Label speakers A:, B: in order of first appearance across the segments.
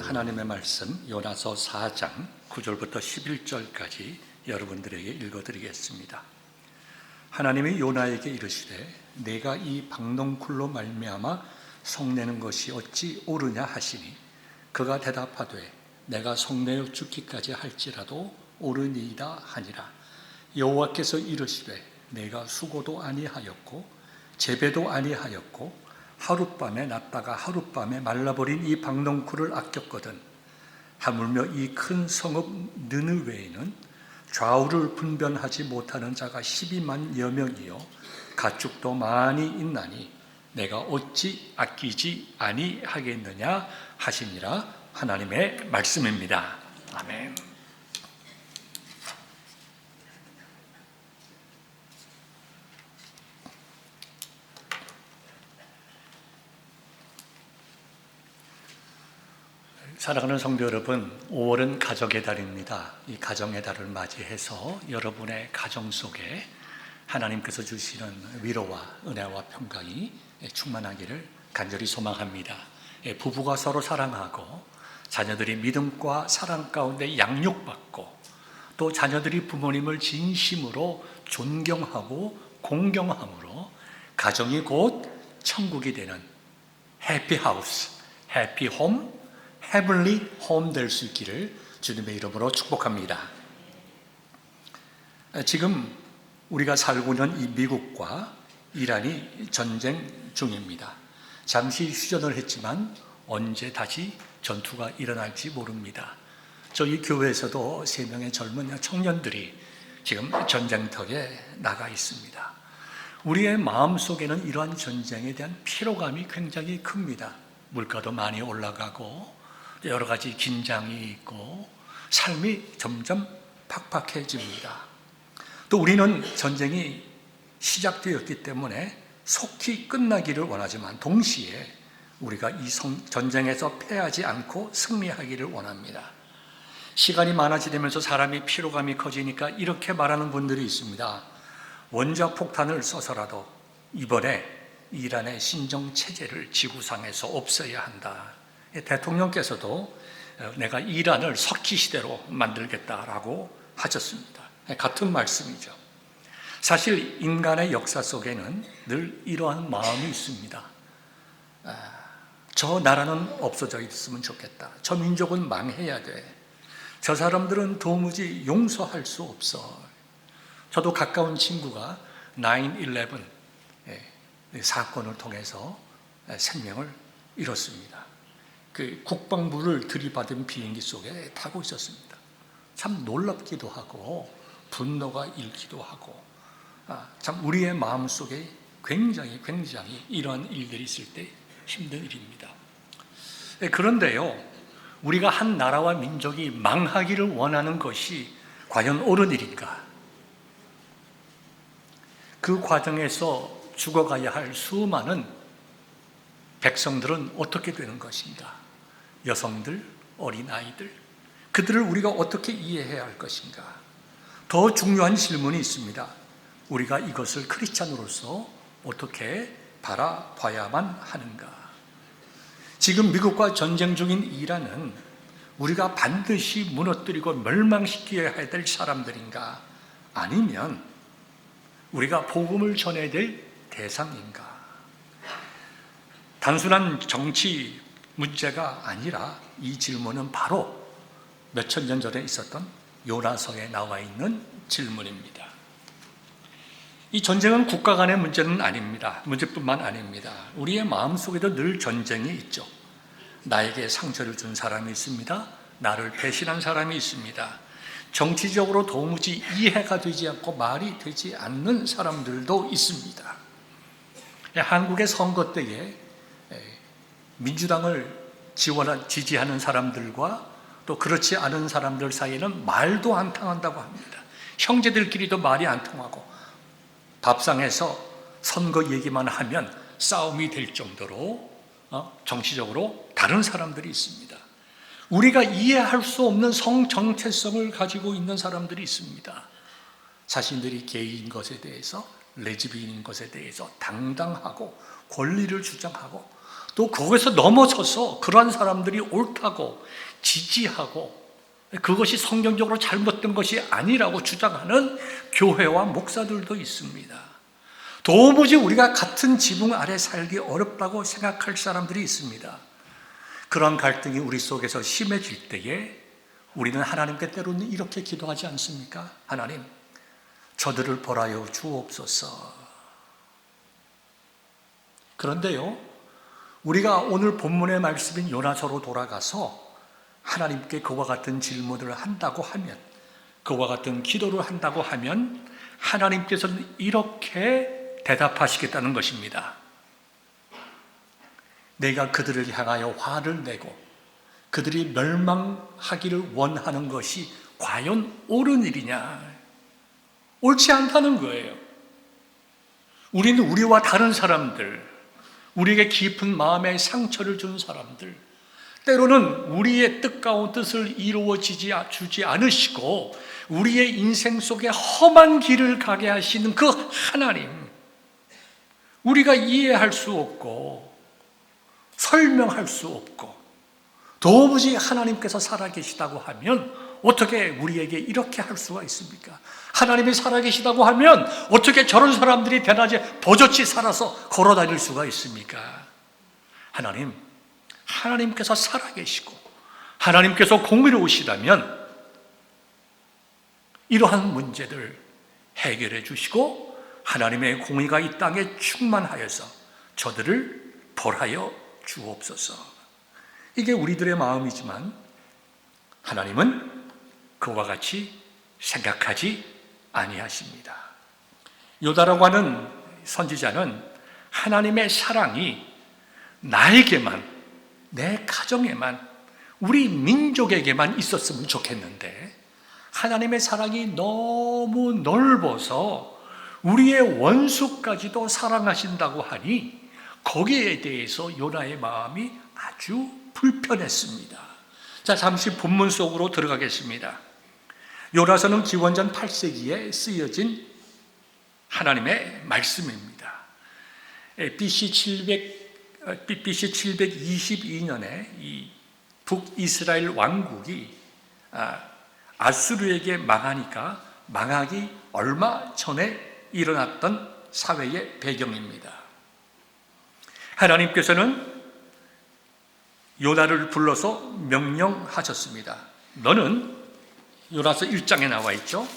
A: 하나님의 말씀 요나서 4장 9절부터 11절까지 여러분들에게 읽어드리겠습니다. 하나님이 요나에게 이르시되 내가 이 박농쿨로 말미암아 성내는 것이 어찌 옳으냐 하시니 그가 대답하되 내가 성내어 죽기까지 할지라도 옳으니이다 하니라. 여호와께서 이르시되 내가 수고도 아니하였고 재배도 아니하였고 하룻밤에 났다가 하룻밤에 말라버린 이 박농쿨을 아꼈거든. 하물며 이 큰 성읍 느느웨에는 좌우를 분별하지 못하는 자가 12만여 명이요 가축도 많이 있나니 내가 어찌 아끼지 아니하겠느냐 하시니라. 하나님의 말씀입니다. 아멘. 사랑하는 성도 여러분, 5월은 가정의 달입니다. 이 가정의 달을 맞이해서 여러분의 가정 속에 하나님께서 주시는 위로와 은혜와 평강이 충만하기를 간절히 소망합니다. 부부가 서로 사랑하고 자녀들이 믿음과 사랑 가운데 양육받고 또 자녀들이 부모님을 진심으로 존경하고 공경함으로 가정이 곧 천국이 되는 해피하우스, 해피홈, 헤블리 홈 될 수 있기를 주님의 이름으로 축복합니다. 지금 우리가 살고 있는 이 미국과 이란이 전쟁 중입니다. 잠시 휴전을 했지만 언제 다시 전투가 일어날지 모릅니다. 저희 교회에서도 3명의 젊은 청년들이 지금 전쟁터에 나가 있습니다. 우리의 마음속에는 이러한 전쟁에 대한 피로감이 굉장히 큽니다. 물가도 많이 올라가고 여러 가지 긴장이 있고 삶이 점점 팍팍해집니다. 또 우리는 전쟁이 시작되었기 때문에 속히 끝나기를 원하지만 동시에 우리가 이 전쟁에서 패하지 않고 승리하기를 원합니다. 시간이 많아지면서 사람이 피로감이 커지니까 이렇게 말하는 분들이 있습니다. 원자폭탄을 써서라도 이번에 이란의 신정체제를 지구상에서 없애야 한다. 대통령께서도 내가 이란을 석기 시대로 만들겠다라고 하셨습니다. 같은 말씀이죠. 사실 인간의 역사 속에는 늘 이러한 마음이 있습니다. 저 나라는 없어져 있으면 좋겠다. 저 민족은 망해야 돼. 저 사람들은 도무지 용서할 수 없어. 저도 가까운 친구가 9/11 사건을 통해서 생명을 잃었습니다. 그 국방부를 들이받은 비행기 속에 타고 있었습니다. 참 놀랍기도 하고 분노가 일기도 하고 참 우리의 마음속에 굉장히 이러한 일들이 있을 때 힘든 일입니다. 그런데요, 우리가 한 나라와 민족이 망하기를 원하는 것이 과연 옳은 일인가? 그 과정에서 죽어가야 할 수많은 백성들은 어떻게 되는 것인가? 여성들, 어린아이들, 그들을 우리가 어떻게 이해해야 할 것인가? 더 중요한 질문이 있습니다. 우리가 이것을 크리스찬으로서 어떻게 바라봐야만 하는가? 지금 미국과 전쟁 중인 이란은 우리가 반드시 무너뜨리고 멸망시켜야 될 사람들인가? 아니면 우리가 복음을 전해야 될 대상인가? 단순한 정치 문제가 아니라 이 질문은 바로 몇천 년 전에 있었던 요나서에 나와 있는 질문입니다. 이 전쟁은 국가 간의 문제는 아닙니다. 문제뿐만 아닙니다. 우리의 마음속에도 늘 전쟁이 있죠. 나에게 상처를 준 사람이 있습니다. 나를 배신한 사람이 있습니다. 정치적으로 도무지 이해가 되지 않고 말이 되지 않는 사람들도 있습니다. 한국의 선거 때에 민주당을 지지하는 사람들과 또 그렇지 않은 사람들 사이에는 말도 안 통한다고 합니다. 형제들끼리도 말이 안 통하고 밥상에서 선거 얘기만 하면 싸움이 될 정도로 정치적으로 다른 사람들이 있습니다. 우리가 이해할 수 없는 성 정체성을 가지고 있는 사람들이 있습니다. 자신들이 게이인 것에 대해서, 레즈비인인 것에 대해서 당당하고 권리를 주장하고 또 거기서 넘어서서 그러한 사람들이 옳다고 지지하고 그것이 성경적으로 잘못된 것이 아니라고 주장하는 교회와 목사들도 있습니다. 도무지 우리가 같은 지붕 아래 살기 어렵다고 생각할 사람들이 있습니다. 그런 갈등이 우리 속에서 심해질 때에 우리는 하나님께 때로는 이렇게 기도하지 않습니까? 하나님, 저들을 벌하여 주옵소서. 그런데요, 우리가 오늘 본문의 말씀인 요나서로 돌아가서 하나님께 그와 같은 질문을 한다고 하면, 그와 같은 기도를 한다고 하면 하나님께서는 이렇게 대답하시겠다는 것입니다. 내가 그들을 향하여 화를 내고 그들이 멸망하기를 원하는 것이 과연 옳은 일이냐? 옳지 않다는 거예요. 우리는 우리와 다른 사람들, 우리에게 깊은 마음의 상처를 준 사람들, 때로는 우리의 뜻가운 뜻을 주지 않으시고 우리의 인생 속에 험한 길을 가게 하시는 그 하나님, 우리가 이해할 수 없고 설명할 수 없고 도무지 하나님께서 살아계시다고 하면 어떻게 우리에게 이렇게 할 수가 있습니까? 하나님이 살아계시다고 하면 어떻게 저런 사람들이 대낮에 버젓이 살아서 걸어다닐 수가 있습니까? 하나님께서 살아계시고 하나님께서 공의로우시다면 이러한 문제들 해결해 주시고 하나님의 공의가 이 땅에 충만하여서 저들을 벌하여 주옵소서. 이게 우리들의 마음이지만 하나님은 그와 같이 생각하지 아니하십니다. 요다라고 하는 선지자는 하나님의 사랑이 나에게만, 내 가정에만, 우리 민족에게만 있었으면 좋겠는데 하나님의 사랑이 너무 넓어서 우리의 원수까지도 사랑하신다고 하니 거기에 대해서 요나의 마음이 아주 불편했습니다. 자, 잠시 본문 속으로 들어가겠습니다. 요나서는 기원전 8세기에 쓰여진 하나님의 말씀입니다. BC 722년에 이 북이스라엘 왕국이 아수르에게 망하니까 망하기 얼마 전에 일어났던 사회의 배경입니다. 하나님께서는 요나를 불러서 명령하셨습니다. 너는, 요나서 1장에 나와 있죠.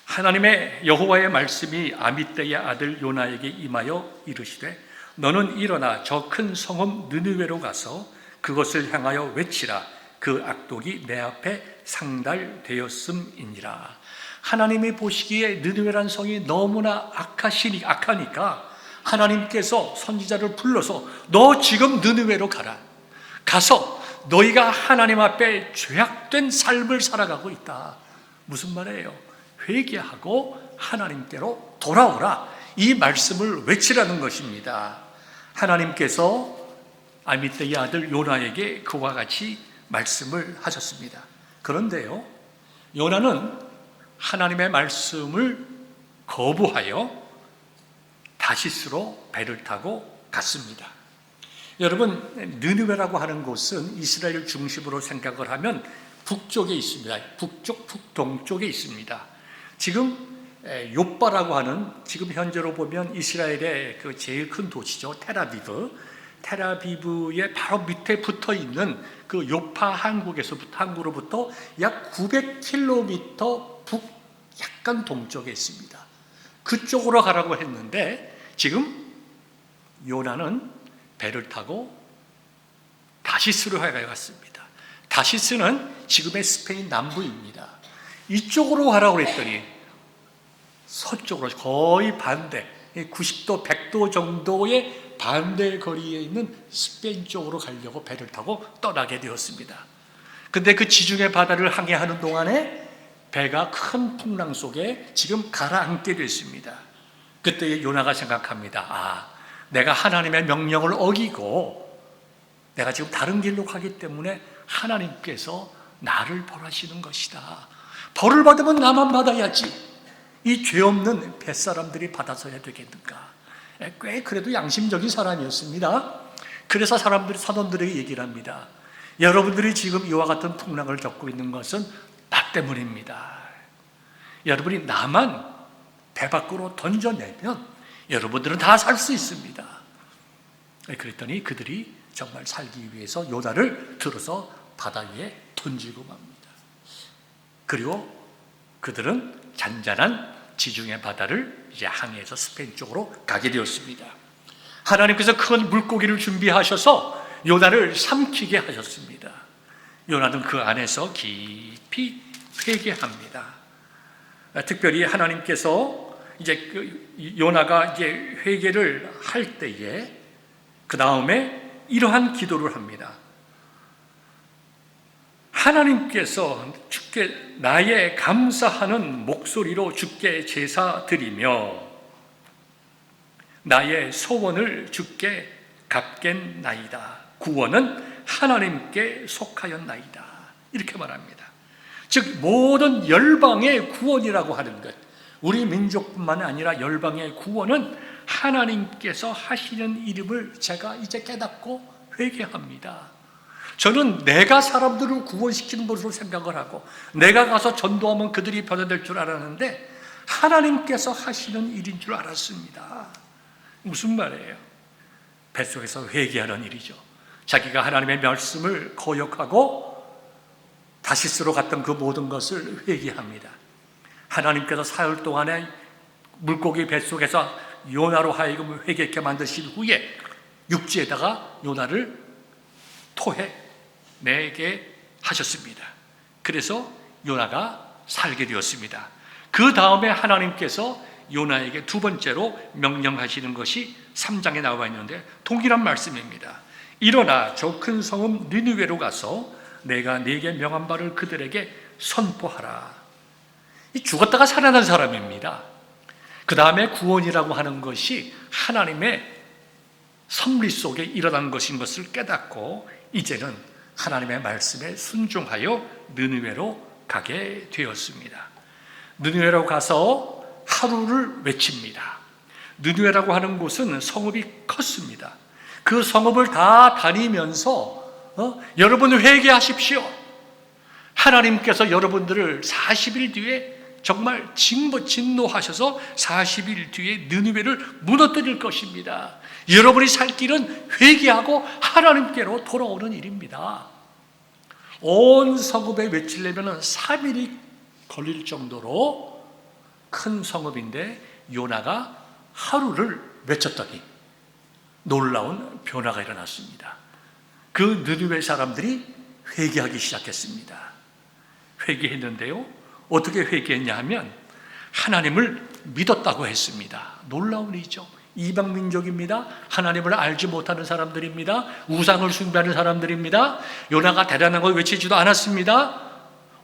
A: 하나님의 여호와의 말씀이 아미떼의 아들 요나에게 임하여 이르시되 너는 일어나 저 큰 성읍 느느웨로 가서 그것을 향하여 외치라. 그 악독이 내 앞에 상달되었음이니라. 하나님이 보시기에 느느웨란 성이 너무나 악하니까 하나님께서 선지자를 불러서 너 지금 느느웨로 가라. 가서 너희가 하나님 앞에 죄악된 삶을 살아가고 있다. 무슨 말이에요? 회개하고 하나님께로 돌아오라. 이 말씀을 외치라는 것입니다. 하나님께서 아미떼의 아들 요나에게 그와 같이 말씀을 하셨습니다. 그런데요, 요나는 하나님의 말씀을 거부하여 다시스로 배를 타고 갔습니다. 여러분, 느느웨라고 하는 곳은 이스라엘 중심으로 생각을 하면 북쪽에 있습니다. 북동쪽에 있습니다. 지금 요빠라고 하는, 지금 현재로 보면 이스라엘의 그 제일 큰 도시죠. 테라비브의 바로 밑에 붙어 있는 그 요파 항구로부터 약 900km 북 약간 동쪽에 있습니다. 그쪽으로 가라고 했는데 지금 요나는 배를 타고 다시스로 갔습니다. 다시스는 지금의 스페인 남부입니다. 이쪽으로 가라고 했더니 서쪽으로 거의 반대, 90도, 100도 정도의 반대 거리에 있는 스페인 쪽으로 가려고 배를 타고 떠나게 되었습니다. 근데 그 지중해 바다를 항해하는 동안에 배가 큰 풍랑 속에 지금 가라앉게 됐습니다. 그때 요나가 생각합니다. 내가 하나님의 명령을 어기고 내가 지금 다른 길로 가기 때문에 하나님께서 나를 벌하시는 것이다. 벌을 받으면 나만 받아야지. 이 죄 없는 뱃사람들이 받아서야 되겠는가? 꽤 그래도 양심적인 사람이었습니다. 그래서 사돈들에게 얘기를 합니다. 여러분들이 지금 이와 같은 풍랑을 겪고 있는 것은 나 때문입니다. 여러분이 나만 배 밖으로 던져내면 여러분들은 다 살 수 있습니다. 그랬더니 그들이 정말 살기 위해서 요나를 들어서 바다 위에 던지고 맙니다. 그리고 그들은 잔잔한 지중해 바다를 이제 항해해서 스페인 쪽으로 가게 되었습니다. 하나님께서 큰 물고기를 준비하셔서 요나를 삼키게 하셨습니다. 요나는 그 안에서 깊이 회개합니다. 특별히 하나님께서 이제 요나가 이제 회개를 할 때에 그 다음에 이러한 기도를 합니다. 하나님께서 주께 나의 감사하는 목소리로 주께 제사 드리며 나의 소원을 주께 갚겠나이다. 구원은 하나님께 속하였나이다. 이렇게 말합니다. 즉 모든 열방의 구원이라고 하는 것, 우리 민족뿐만 아니라 열방의 구원은 하나님께서 하시는 일임을 제가 이제 깨닫고 회개합니다. 저는 내가 사람들을 구원시키는 것으로 생각을 하고 내가 가서 전도하면 그들이 변화될 줄 알았는데 하나님께서 하시는 일인 줄 알았습니다. 무슨 말이에요? 뱃속에서 회개하는 일이죠. 자기가 하나님의 말씀을 거역하고 다시스로 갔던 그 모든 것을 회개합니다. 하나님께서 사흘 동안에 물고기 뱃속에서 요나로 하여금 회개케 만드신 후에 육지에다가 요나를 토해내게 하셨습니다. 그래서 요나가 살게 되었습니다. 그 다음에 하나님께서 요나에게 두 번째로 명령하시는 것이 3장에 나와 있는데 동일한 말씀입니다. 일어나 저 큰 성읍 니느웨로 가서 내가 네게 명한 바를 그들에게 선포하라. 이 죽었다가 살아난 사람입니다. 그 다음에 구원이라고 하는 것이 하나님의 섭리 속에 일어난 것인 것을 깨닫고 이제는 하나님의 말씀에 순종하여 느느웨로 가게 되었습니다. 느느웨로 가서 하루를 외칩니다. 느느웨라고 하는 곳은 성읍이 컸습니다. 그 성읍을 다 다니면서 여러분 회개하십시오. 하나님께서 여러분들을 40일 뒤에 정말 진노하셔서 40일 뒤에 느느웨를 무너뜨릴 것입니다. 여러분이 살 길은 회개하고 하나님께로 돌아오는 일입니다. 온 성읍에 외치려면 3일이 걸릴 정도로 큰 성읍인데 요나가 하루를 외쳤더니 놀라운 변화가 일어났습니다. 그 느느웨 사람들이 회개하기 시작했습니다. 회개했는데요, 어떻게 회개했냐 하면 하나님을 믿었다고 했습니다. 놀라운 일이죠. 이방 민족입니다. 하나님을 알지 못하는 사람들입니다. 우상을 숭배하는 사람들입니다. 요나가 대단한 걸 외치지도 않았습니다.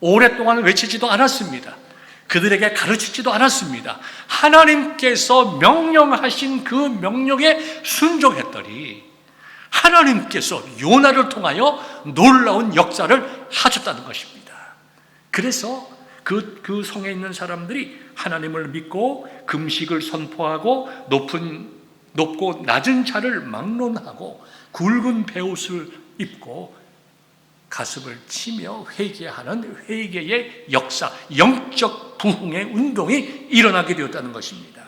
A: 오랫동안 외치지도 않았습니다. 그들에게 가르치지도 않았습니다. 하나님께서 명령하신 그 명령에 순종했더니 하나님께서 요나를 통하여 놀라운 역사를 하셨다는 것입니다. 그래서 그 성에 있는 사람들이 하나님을 믿고 금식을 선포하고 높고 낮은 자를 막론하고 굵은 베옷을 입고 가슴을 치며 회개하는 회개의 역사, 영적 부흥의 운동이 일어나게 되었다는 것입니다.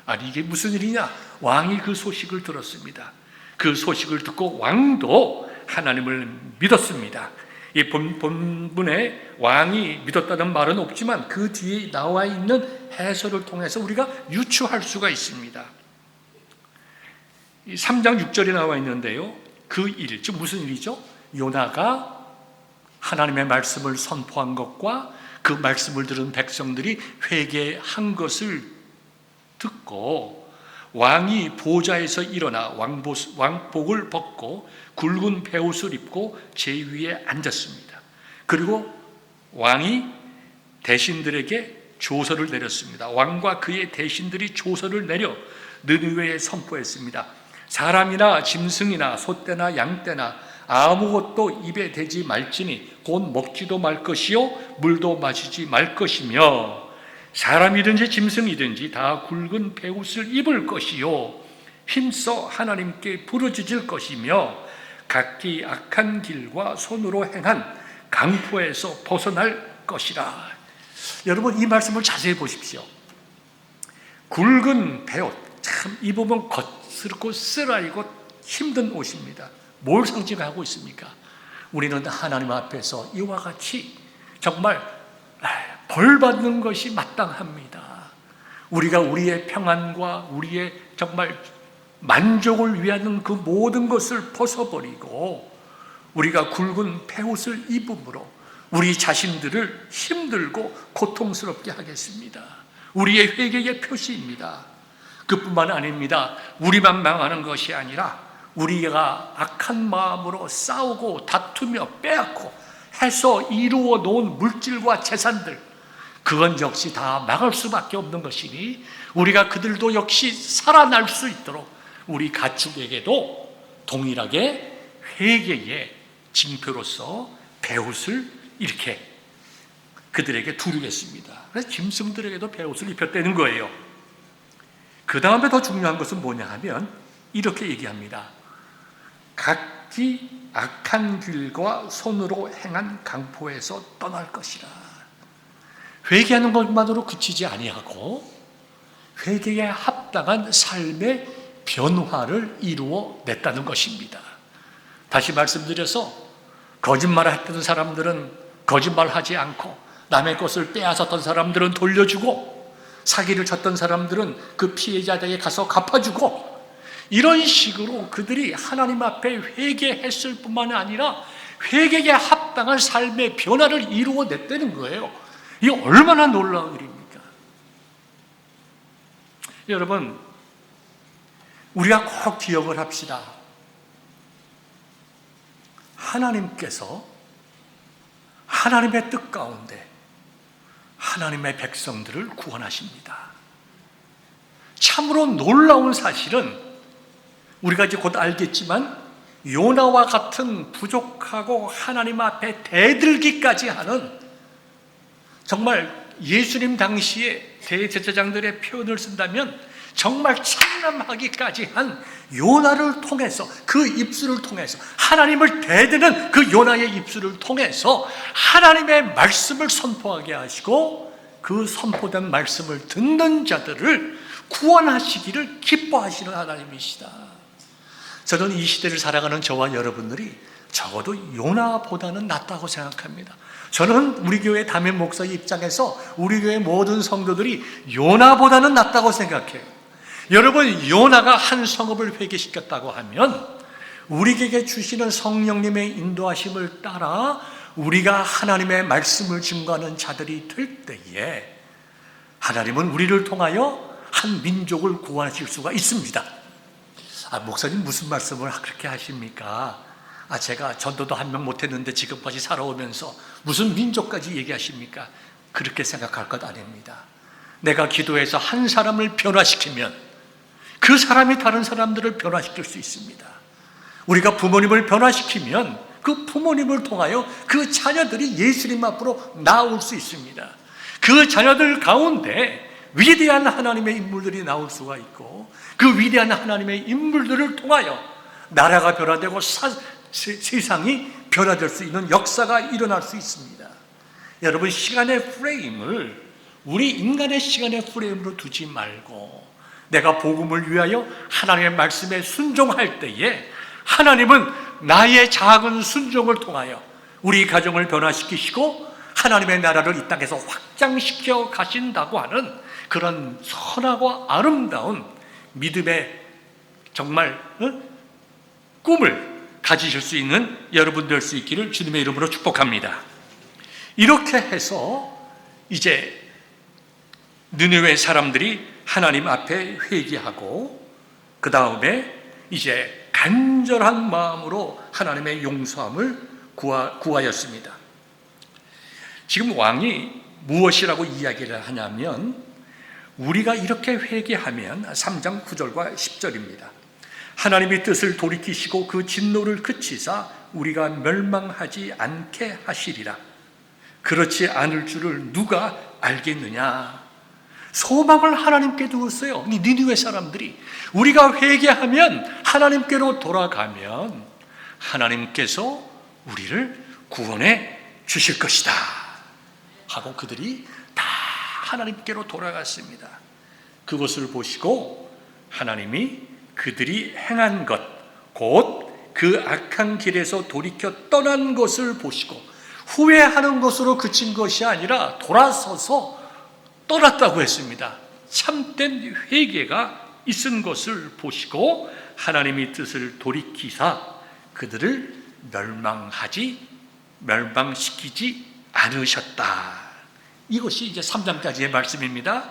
A: 아니 이게 무슨 일이냐? 왕이 그 소식을 들었습니다. 그 소식을 듣고 왕도 하나님을 믿었습니다. 이 본문에 왕이 믿었다는 말은 없지만 그 뒤에 나와 있는 해설을 통해서 우리가 유추할 수가 있습니다. 3장 6절에 나와 있는데요, 그 일, 즉 무슨 일이죠? 요나가 하나님의 말씀을 선포한 것과 그 말씀을 들은 백성들이 회개한 것을 듣고 왕이 보좌에서 일어나 왕복을 벗고 굵은 베옷을 입고 제위에 앉았습니다. 그리고 왕이 대신들에게 조서를 내렸습니다. 왕과 그의 대신들이 조서를 내려 느느웨에 선포했습니다. 사람이나 짐승이나 소떼나 양떼나 아무것도 입에 대지 말지니 곧 먹지도 말 것이요 물도 마시지 말 것이며 사람이든지 짐승이든지 다 굵은 베옷을 입을 것이요 힘써 하나님께 부르짖을 것이며 각기 악한 길과 손으로 행한 강포에서 벗어날 것이라. 여러분, 이 말씀을 자세히 보십시오. 굵은 베옷, 참 이 부분 거칠고 쓰라리고 힘든 옷입니다. 뭘 상징하고 있습니까? 우리는 하나님 앞에서 이와 같이 정말 벌 받는 것이 마땅합니다. 우리가 우리의 평안과 우리의 정말 만족을 위하는 그 모든 것을 벗어버리고 우리가 굵은 베옷을 입음으로 우리 자신들을 힘들고 고통스럽게 하겠습니다. 우리의 회개의 표시입니다. 그뿐만 아닙니다. 우리만 망하는 것이 아니라 우리가 악한 마음으로 싸우고 다투며 빼앗고 해서 이루어 놓은 물질과 재산들, 그건 역시 다 망할 수밖에 없는 것이니 우리가 그들도 역시 살아날 수 있도록 우리 가축에게도 동일하게 회개의 징표로서 베옷을 이렇게 그들에게 두르겠습니다. 그래서 짐승들에게도 베옷을 입혔다는 거예요. 그 다음에 더 중요한 것은 뭐냐 하면 이렇게 얘기합니다. 각기 악한 길과 손으로 행한 강포에서 떠날 것이라. 회개하는 것만으로 그치지 아니하고 회개에 합당한 삶의 변화를 이루어 냈다는 것입니다. 다시 말씀드려서 거짓말을 했던 사람들은 거짓말하지 않고 남의 것을 빼앗았던 사람들은 돌려주고 사기를 쳤던 사람들은 그 피해자에게 가서 갚아주고 이런 식으로 그들이 하나님 앞에 회개했을 뿐만 아니라 회개에 합당한 삶의 변화를 이루어냈다는 거예요. 이게 얼마나 놀라운 일입니까? 여러분, 우리가 꼭 기억을 합시다. 하나님께서 하나님의 뜻 가운데 하나님의 백성들을 구원하십니다. 참으로 놀라운 사실은 우리가 이제 곧 알겠지만 요나와 같은 부족하고 하나님 앞에 대들기까지 하는 정말 예수님 당시에 대제사장들의 표현을 쓴다면 정말 참남하기까지 한 요나를 통해서 그 입술을 통해서 하나님을 대드는 그 요나의 입술을 통해서 하나님의 말씀을 선포하게 하시고 그 선포된 말씀을 듣는 자들을 구원하시기를 기뻐하시는 하나님이시다. 저는 이 시대를 살아가는 저와 여러분들이 적어도 요나보다는 낫다고 생각합니다. 저는 우리 교회 담임 목사의 입장에서 우리 교회 모든 성도들이 요나보다는 낫다고 생각해요. 여러분, 요나가 한 성읍을 회개시켰다고 하면 우리에게 주시는 성령님의 인도하심을 따라 우리가 하나님의 말씀을 증거하는 자들이 될 때에 하나님은 우리를 통하여 한 민족을 구원하실 수가 있습니다. 목사님 무슨 말씀을 그렇게 하십니까? 제가 전도도 한 명 못했는데 지금까지 살아오면서 무슨 민족까지 얘기하십니까? 그렇게 생각할 것 아닙니다. 내가 기도해서 한 사람을 변화시키면 그 사람이 다른 사람들을 변화시킬 수 있습니다. 우리가 부모님을 변화시키면 그 부모님을 통하여 그 자녀들이 예수님 앞으로 나올 수 있습니다. 그 자녀들 가운데 위대한 하나님의 인물들이 나올 수가 있고 그 위대한 하나님의 인물들을 통하여 나라가 변화되고 세상이 변화될 수 있는 역사가 일어날 수 있습니다. 여러분, 시간의 프레임을 우리 인간의 시간의 프레임으로 두지 말고 내가 복음을 위하여 하나님의 말씀에 순종할 때에 하나님은 나의 작은 순종을 통하여 우리 가정을 변화시키시고 하나님의 나라를 이 땅에서 확장시켜 가신다고 하는 그런 선하고 아름다운 믿음의 정말 꿈을 가지실 수 있는 여러분 될 수 있기를 주님의 이름으로 축복합니다. 이렇게 해서 이제 느느웨 사람들이 하나님 앞에 회개하고 그 다음에 이제 간절한 마음으로 하나님의 용서함을 구하였습니다. 지금 왕이 무엇이라고 이야기를 하냐면 우리가 이렇게 회개하면 3장 9절과 10절입니다. 하나님의 뜻을 돌이키시고 그 진노를 그치사 우리가 멸망하지 않게 하시리라. 그렇지 않을 줄을 누가 알겠느냐. 소망을 하나님께 두었어요. 니느웨 사람들이 우리가 회개하면 하나님께로 돌아가면 하나님께서 우리를 구원해 주실 것이다 하고 그들이 다 하나님께로 돌아갔습니다. 그것을 보시고 하나님이 그들이 행한 것, 곧 그 악한 길에서 돌이켜 떠난 것을 보시고 후회하는 것으로 그친 것이 아니라 돌아서서 떠났다고 했습니다. 참된 회개가 있은 것을 보시고 하나님의 뜻을 돌이키사 그들을 멸망시키지 않으셨다. 이것이 이제 3장까지의 말씀입니다.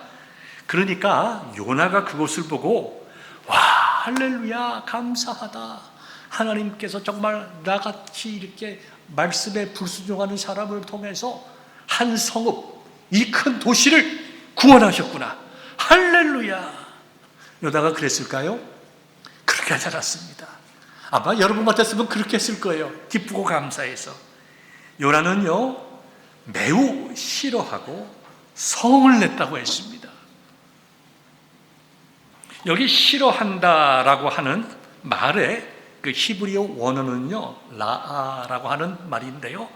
A: 그러니까 요나가 그것을 보고 와, 할렐루야, 감사하다. 하나님께서 정말 나같이 이렇게 말씀에 불순종하는 사람을 통해서 한 성읍, 이 큰 도시를 구원하셨구나. 할렐루야. 요나가 그랬을까요? 그렇게 하지 않았습니다. 아마 여러분 같았으면 그렇게 했을 거예요. 기쁘고 감사해서. 요나는요, 매우 싫어하고 성을 냈다고 했습니다. 여기 싫어한다라고 하는 말에 그 히브리어 원어는요, 라아라고 하는 말인데요,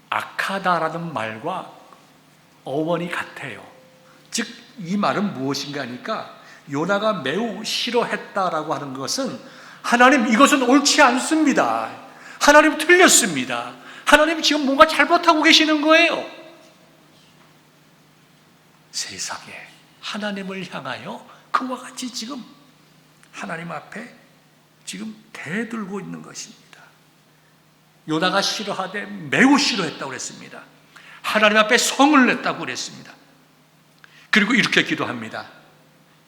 A: 아카다라는 말과 어원이 같아요. 즉, 이 말은 무엇인가 하니까 요나가 매우 싫어했다라고 하는 것은 하나님, 이것은 옳지 않습니다. 하나님 틀렸습니다. 하나님 지금 뭔가 잘못하고 계시는 거예요. 세상에 하나님을 향하여 그와 같이 지금 하나님 앞에 지금 대들고 있는 것입니다. 요나가 싫어하되 매우 싫어했다고 그랬습니다. 하나님 앞에 성을 냈다고 그랬습니다. 그리고 이렇게 기도합니다.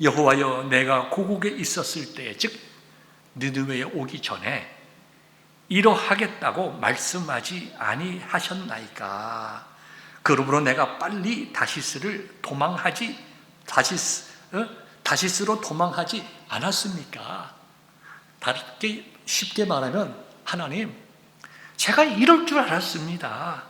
A: 여호와여, 내가 고국에 있었을 때에, 즉 느느웨에 오기 전에 이러하겠다고 말씀하지 아니하셨나이까. 그러므로 내가 빨리 다시스로 도망하지 않았습니까? 다르게 쉽게 말하면 하나님, 제가 이럴 줄 알았습니다.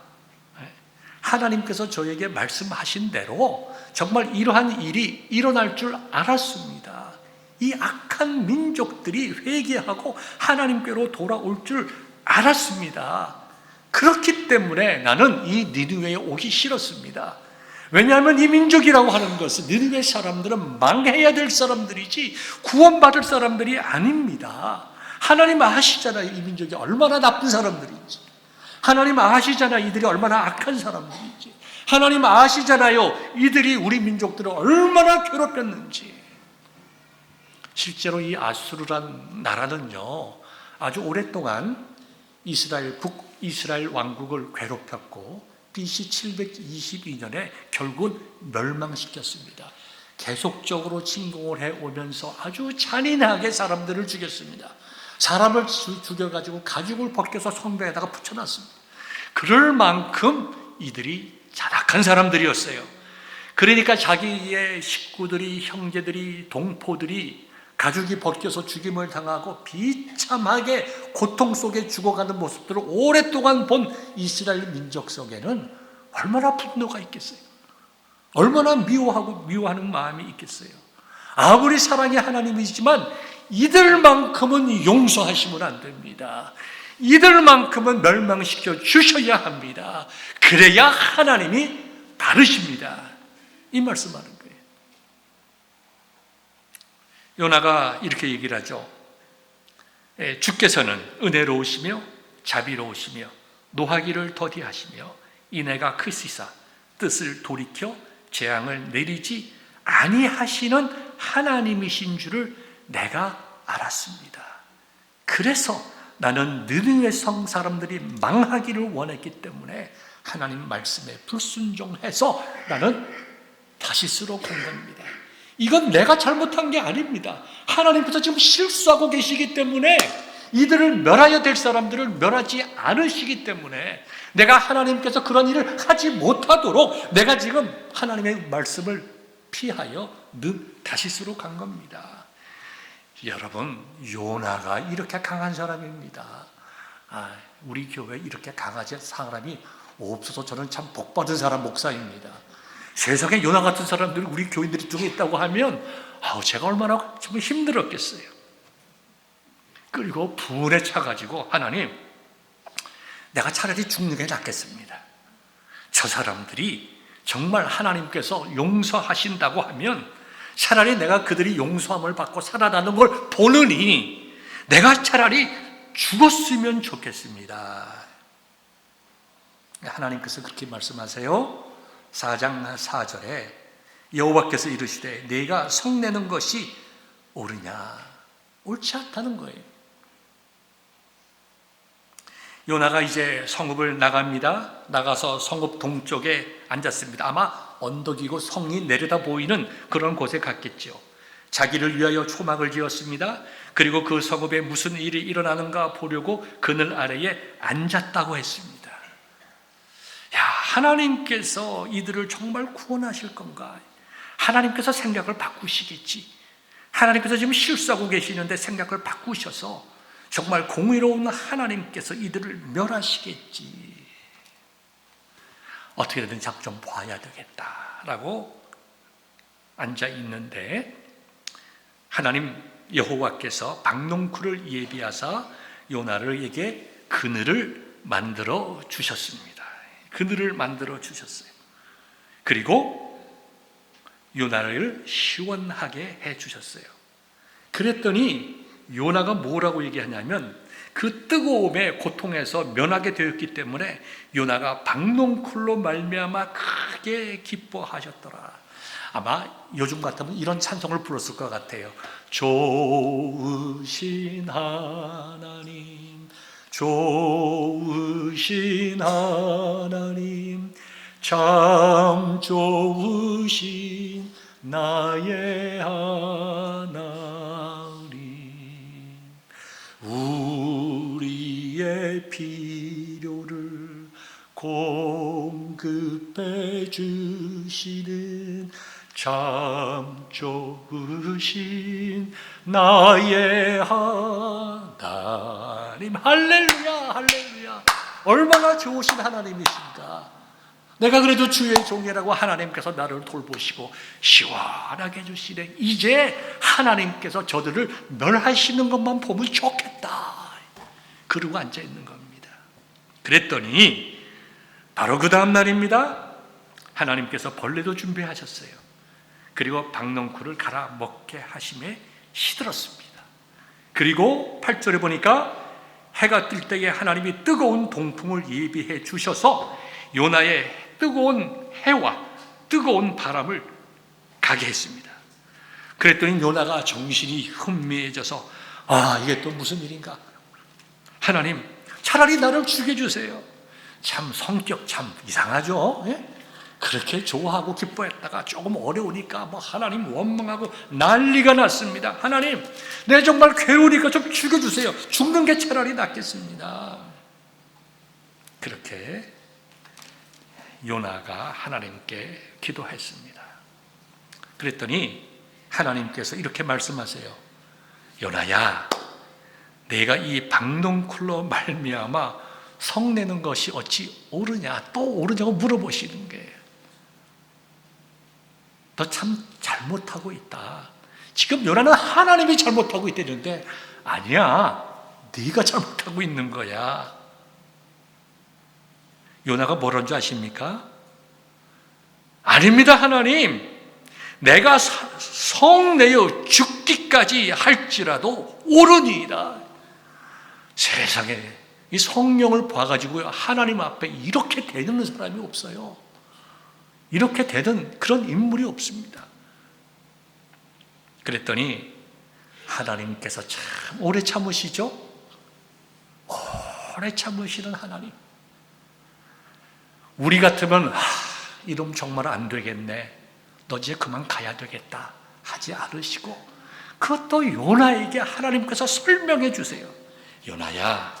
A: 하나님께서 저에게 말씀하신 대로 정말 이러한 일이 일어날 줄 알았습니다. 이 악한 민족들이 회개하고 하나님께로 돌아올 줄 알았습니다. 그렇기 때문에 나는 이 니느웨에 오기 싫었습니다. 왜냐하면 이 민족이라고 하는 것은, 니느웨 사람들은 망해야 될 사람들이지 구원받을 사람들이 아닙니다. 하나님 아시잖아요, 이 민족이 얼마나 나쁜 사람들인지. 하나님 아시잖아요, 이들이 얼마나 악한 사람들인지. 하나님 아시잖아요, 이들이 우리 민족들을 얼마나 괴롭혔는지. 실제로 이 아수르란 나라는요, 아주 오랫동안 이스라엘 왕국을 괴롭혔고 BC 722년에 결국은 멸망시켰습니다. 계속적으로 침공을 해오면서 아주 잔인하게 사람들을 죽였습니다. 사람을 죽여가지고 가죽을 벗겨서 성벽에다가 붙여놨습니다. 그럴 만큼 이들이 잔악한 사람들이었어요. 그러니까 자기의 식구들이, 형제들이, 동포들이 가죽이 벗겨서 죽임을 당하고 비참하게 고통 속에 죽어가는 모습들을 오랫동안 본 이스라엘 민족 속에는 얼마나 분노가 있겠어요? 얼마나 미워하는 마음이 있겠어요? 아무리 사랑이 하나님이시지만 이들만큼은 용서하시면 안 됩니다. 이들만큼은 멸망시켜 주셔야 합니다. 그래야 하나님이 다르십니다. 이 말씀하는 거예요. 요나가 이렇게 얘기를 하죠. 주께서는 은혜로우시며 자비로우시며 노하기를 더디하시며 인애가 크시사 뜻을 돌이켜 재앙을 내리지 아니하시는 하나님이신 줄을 내가 알았습니다. 그래서 나는 느느웨 성 사람들이 망하기를 원했기 때문에 하나님 말씀에 불순종해서 나는 다시스로 간 겁니다. 이건 내가 잘못한 게 아닙니다. 하나님께서 지금 실수하고 계시기 때문에 이들을 멸하여야 될 사람들을 멸하지 않으시기 때문에 내가 하나님께서 그런 일을 하지 못하도록 내가 지금 하나님의 말씀을 피하여 다시스로 간 겁니다. 여러분, 요나가 이렇게 강한 사람입니다. 우리 교회에 이렇게 강한 사람이 없어서 저는 참 복받은 사람 목사입니다. 세상에 요나 같은 사람들이 우리 교인들 중에 있다고 하면 제가 얼마나 정말 힘들었겠어요. 그리고 분에 차가지고 하나님, 내가 차라리 죽는 게 낫겠습니다. 저 사람들이 정말 하나님께서 용서하신다고 하면 차라리 내가 그들이 용서함을 받고 살아나는 걸 보느니 내가 차라리 죽었으면 좋겠습니다. 하나님께서 그렇게 말씀하세요. 4장 4절에 여호와께서 이르시되 네가 성내는 것이 옳으냐? 옳지 않다는 거예요. 요나가 이제 성읍을 나갑니다. 나가서 성읍 동쪽에 앉았습니다. 아마 언덕이고 성이 내려다 보이는 그런 곳에 갔겠죠. 자기를 위하여 초막을 지었습니다. 그리고 그 성읍에 무슨 일이 일어나는가 보려고 그늘 아래에 앉았다고 했습니다. 하나님께서 이들을 정말 구원하실 건가? 하나님께서 생각을 바꾸시겠지. 하나님께서 지금 실수하고 계시는데 생각을 바꾸셔서 정말 공의로운 하나님께서 이들을 멸하시겠지. 어떻게든 좀 봐야 되겠다라고 앉아 있는데 하나님 여호와께서 박농쿨을 예비하사 요나에게 그늘을 만들어 주셨습니다. 그늘을 만들어 주셨어요. 그리고 요나를 시원하게 해 주셨어요. 그랬더니 요나가 뭐라고 얘기하냐면 그 뜨거움의 고통에서 면하게 되었기 때문에 요나가 박농쿨로 말미암아 크게 기뻐하셨더라. 아마 요즘 같으면 이런 찬송을 불렀을 것 같아요. 좋으신 하나님, 좋으신 하나님, 참 좋으신 나의 하나님, 우리의 필요를 공급해 주시는 참 좋으신 나의 하나님. 할렐루야, 할렐루야. 얼마나 좋으신 하나님이신가. 내가 그래도 주의 종이라고 하나님께서 나를 돌보시고 시원하게 해주시네. 이제 하나님께서 저들을 멸하시는 것만 보면 좋겠다. 그러고 앉아 있는 겁니다. 그랬더니 바로 그 다음 날입니다. 하나님께서 벌레도 준비하셨어요. 그리고 박농쿨을 갈아 먹게 하심에 시들었습니다. 그리고 8절에 보니까 해가 뜰 때에 하나님이 뜨거운 동풍을 예비해 주셔서 요나의 뜨거운 해와 뜨거운 바람을 가게 했습니다. 그랬더니 요나가 정신이 혼미해져서 이게 또 무슨 일인가? 하나님, 차라리 나를 죽여주세요. 참 성격 참 이상하죠? 예? 그렇게 좋아하고 기뻐했다가 조금 어려우니까 하나님 원망하고 난리가 났습니다. 하나님, 내 정말 괴로우니까 좀 죽여주세요. 죽는 게 차라리 낫겠습니다. 그렇게 요나가 하나님께 기도했습니다. 그랬더니 하나님께서 이렇게 말씀하세요. 요나야, 내가 이 박농쿨로 말미암아 성내는 것이 어찌 옳으냐, 또 옳으냐고 물어보시는 거예요. 너 참 잘못하고 있다. 지금 요나는 하나님이 잘못하고 있다는데 아니야, 네가 잘못하고 있는 거야. 요나가 뭐라는 줄 아십니까? 아닙니다, 하나님. 내가 성내어 죽기까지 할지라도 옳으니이다. 세상에 이 성령을 봐가지고 하나님 앞에 이렇게 되는 사람이 없어요. 이렇게 되는 그런 인물이 없습니다. 그랬더니 하나님께서 참 오래 참으시죠? 오래 참으시는 하나님. 우리 같으면 이놈 정말 안 되겠네, 너 이제 그만 가야 되겠다 하지 않으시고 그것도 요나에게 하나님께서 설명해 주세요. 요나야,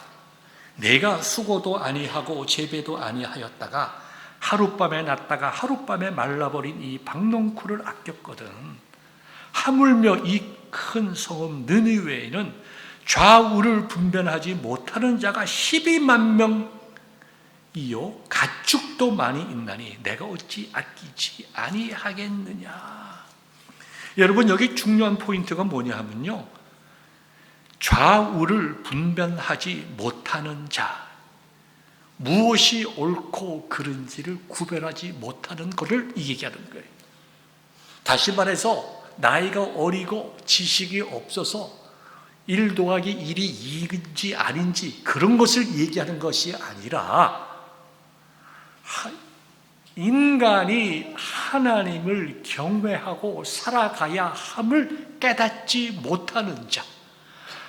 A: 내가 수고도 아니하고 재배도 아니하였다가 하룻밤에 났다가 하룻밤에 말라버린 이 박농쿨을 아꼈거든. 하물며 이 큰 성읍 느니웨에는 좌우를 분별하지 못하는 자가 12만 명 이요 가축도 많이 있나니 내가 어찌 아끼지 아니하겠느냐. 여러분, 여기 중요한 포인트가 뭐냐 하면요, 좌우를 분별하지 못하는 자, 무엇이 옳고 그른지를 구별하지 못하는 것을 얘기하는 거예요. 다시 말해서 나이가 어리고 지식이 없어서 1 더하기 1이 2인지 아닌지 그런 것을 얘기하는 것이 아니라, 인간이 하나님을 경외하고 살아가야 함을 깨닫지 못하는 자,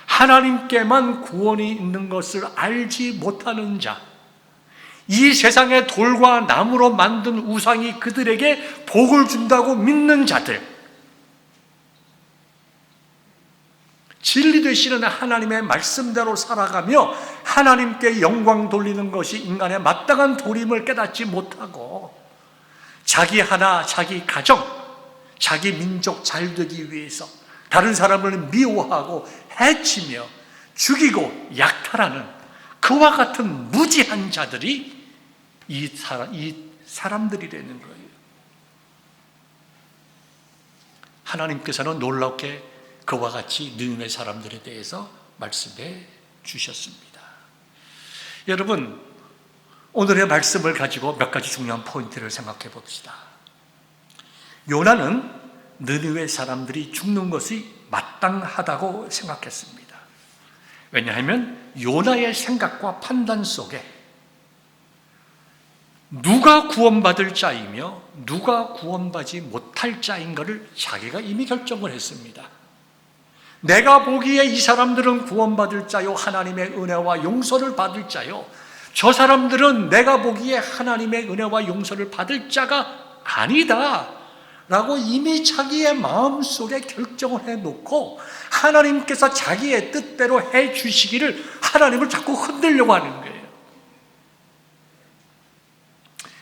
A: 하나님께만 구원이 있는 것을 알지 못하는 자, 이 세상의 돌과 나무로 만든 우상이 그들에게 복을 준다고 믿는 자들, 진리 되시는 하나님의 말씀대로 살아가며 하나님께 영광 돌리는 것이 인간의 마땅한 도림을 깨닫지 못하고 자기 하나, 자기 가정, 자기 민족 잘 되기 위해서 다른 사람을 미워하고 해치며 죽이고 약탈하는 그와 같은 무지한 자들이 이 사람들이라는 거예요. 하나님께서는 놀랍게 그와 같이 느느웨 사람들에 대해서 말씀해 주셨습니다. 여러분, 오늘의 말씀을 가지고 몇 가지 중요한 포인트를 생각해 봅시다. 요나는 느느웨 사람들이 죽는 것이 마땅하다고 생각했습니다. 왜냐하면 요나의 생각과 판단 속에 누가 구원받을 자이며 누가 구원받지 못할 자인 것을 자기가 이미 결정을 했습니다. 내가 보기에 이 사람들은 구원받을 자요, 하나님의 은혜와 용서를 받을 자요, 저 사람들은 내가 보기에 하나님의 은혜와 용서를 받을 자가 아니다 라고 이미 자기의 마음속에 결정을 해놓고 하나님께서 자기의 뜻대로 해 주시기를 하나님을 자꾸 흔들려고 하는 거예요.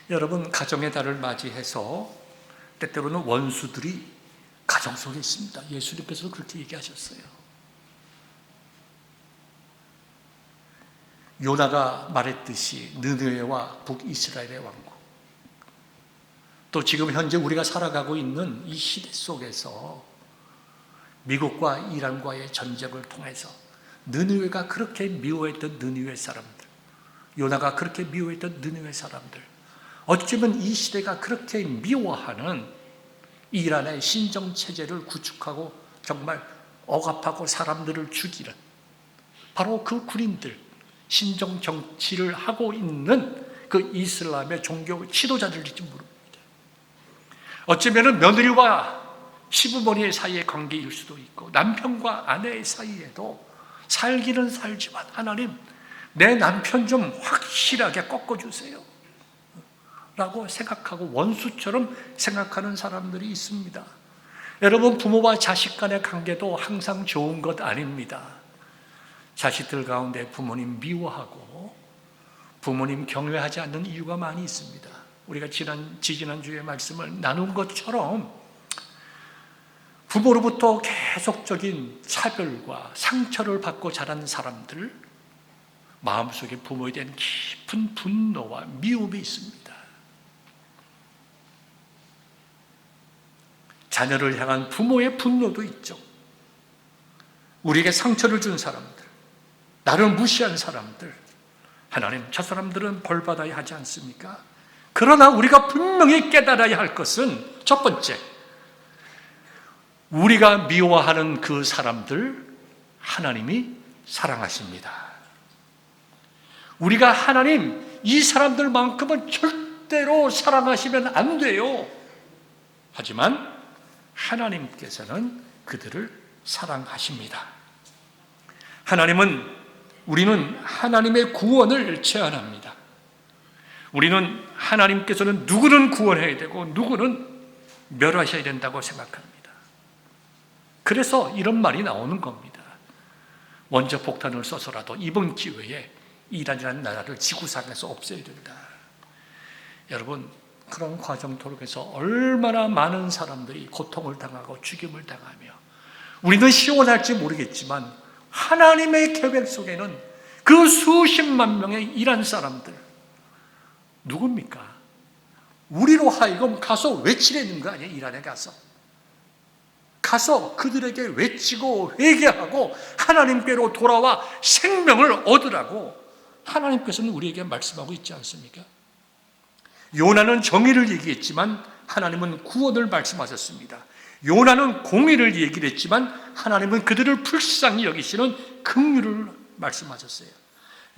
A: 여러분, 가정의 달을 맞이해서 때때로는 원수들이 가정 속에 있습니다. 예수님께서도 그렇게 얘기하셨어요. 요나가 말했듯이 느느웨와 북이스라엘의 왕국, 또 지금 현재 우리가 살아가고 있는 이 시대 속에서 미국과 이란과의 전쟁을 통해서 느느웨가 그렇게 미워했던 느느웨 사람들, 요나가 그렇게 미워했던 느느웨 사람들, 어쩌면 이 시대가 그렇게 미워하는 이란의 신정체제를 구축하고 정말 억압하고 사람들을 죽이는 바로 그 군인들, 신정정치를 하고 있는 그 이슬람의 종교 지도자들일지 모릅니다. 어쩌면 며느리와 시부모니의 사이의 관계일 수도 있고 남편과 아내의 사이에도 살기는 살지만 하나님, 내 남편 좀 확실하게 꺾어주세요 라고 생각하고 원수처럼 생각하는 사람들이 있습니다. 여러분, 부모와 자식 간의 관계도 항상 좋은 것 아닙니다. 자식들 가운데 부모님 미워하고 부모님 경외하지 않는 이유가 많이 있습니다. 우리가 지지난주에 말씀을 나눈 것처럼 부모로부터 계속적인 차별과 상처를 받고 자란 사람들, 마음속에 부모에 대한 깊은 분노와 미움이 있습니다. 자녀를 향한 부모의 분노도 있죠. 우리에게 상처를 준 사람들, 나를 무시한 사람들, 하나님, 저 사람들은 벌받아야 하지 않습니까? 그러나 우리가 분명히 깨달아야 할 것은 첫 번째, 우리가 미워하는 그 사람들 하나님이 사랑하십니다. 우리가 하나님, 이 사람들만큼은 절대로 사랑하시면 안 돼요. 하지만 하나님께서는 그들을 사랑하십니다. 우리는 하나님의 구원을 제안합니다. 우리는 하나님께서는 누구는 구원해야 되고 누구는 멸하셔야 된다고 생각합니다. 그래서 이런 말이 나오는 겁니다. 원자 폭탄을 써서라도 이번 기회에 이란이라는 나라를 지구상에서 없애야 된다. 여러분, 그런 과정 속에서 얼마나 많은 사람들이 고통을 당하고 죽임을 당하며, 우리는 시원할지 모르겠지만 하나님의 계획 속에는 그 수십만 명의 이란 사람들, 누굽니까? 우리로 하여금 가서 외치라는 거 아니에요? 이란에 가서 그들에게 외치고 회개하고 하나님께로 돌아와 생명을 얻으라고 하나님께서는 우리에게 말씀하고 있지 않습니까? 요나는 정의를 얘기했지만 하나님은 구원을 말씀하셨습니다. 요나는 공의를 얘기를 했지만 하나님은 그들을 불쌍히 여기시는 긍휼을 말씀하셨어요.